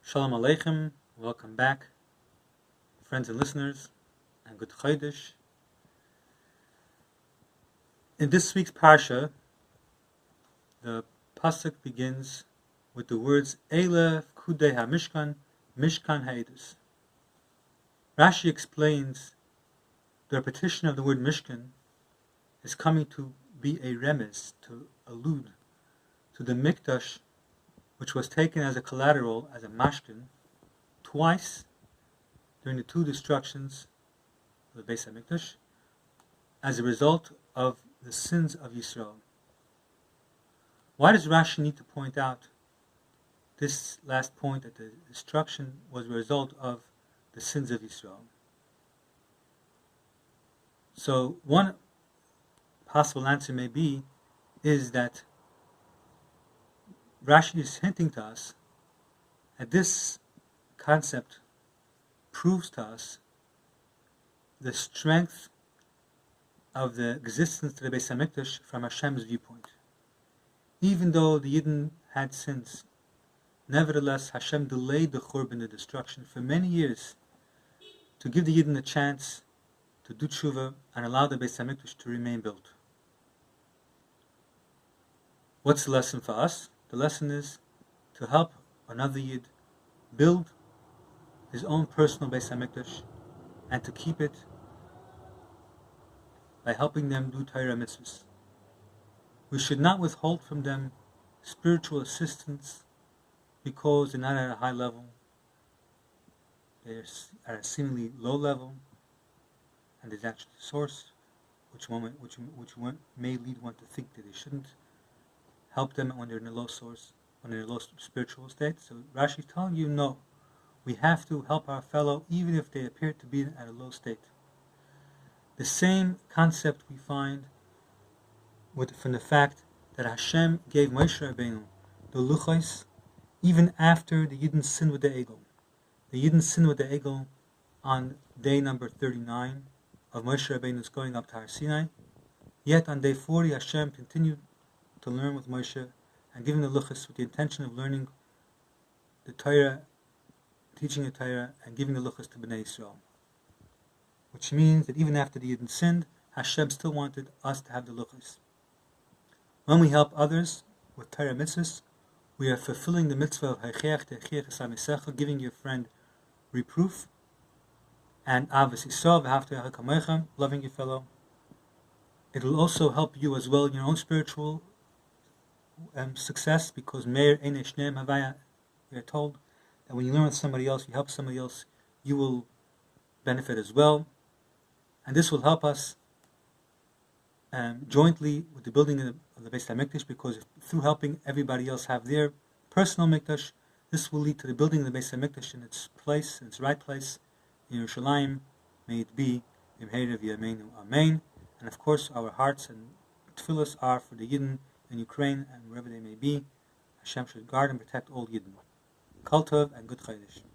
Shalom Aleichem, welcome back, friends and listeners, and good Chodesh. In this week's Parsha, the Pasuk begins with the words Eile Pekudei HaMishkan, Mishkan HaEdus. Rashi explains the repetition of the word Mishkan is coming to be a remez, to allude to the Mikdash, which was taken as a collateral, as a mashkin, twice during the two destructions of the Beis HaMikdash, as a result of the sins of Yisrael. Why does Rashi need to point out this last point, that the destruction was a result of the sins of Yisrael? So one possible answer may be is that Rashi is hinting to us that this concept proves to us the strength of the existence of the Beis HaMikdash from Hashem's viewpoint. Even though the Yidden had sins, nevertheless Hashem delayed the Churban, the destruction, for many years to give the Yidden a chance to do tshuva and allow the Beis HaMikdash to remain built. What's the lesson for us? The lesson is to help another Yid build his own personal Beis HaMikdash and to keep it by helping them do Torah mitzvahs. We should not withhold from them spiritual assistance because they're not at a high level. They're at a seemingly low level, and there's actually a source which may lead one to think that they shouldn't help them when they're in a low source, when they're in a low spiritual state. So Rashi is telling you, no, we have to help our fellow even if they appear to be at a low state. The same concept we find from the fact that Hashem gave Moshe Rabbeinu the luchos even after the Yidden sinned with the Egel. The Yidden sinned with the Egel on day number 39 of Moshe Rabbeinu's going up to Har Sinai. Yet on day 40 Hashem continued to learn with Moshe and giving the luchos with the intention of learning the Torah, teaching the Torah, and giving the luchos to Bnei Yisrael. Which means that even after the Yidden sinned, Hashem still wanted us to have the luchos. When we help others with Torah mitzvahs, we are fulfilling the mitzvah of Haicheach Techiach Esamisecha, giving your friend reproof, and Avos Yisrael V'Havta Kamecha, loving your fellow. It will also help you as well in your own spiritual success, because Meir Ein Shneim Havaya, we are told that when you learn with somebody else, you help somebody else, you will benefit as well. And this will help us jointly with the building of the Beis HaMikdash, because through helping everybody else have their personal Mikdash, this will lead to the building of the Beis HaMikdash in its place, in its right place, in Yerushalayim. May it be B'mheira v'yameinu, Amen. And of course, our hearts and tefillos are for the Yidden in Ukraine and wherever they may be. Hashem should guard and protect all Yidden. Kol Tov and good Chodesh.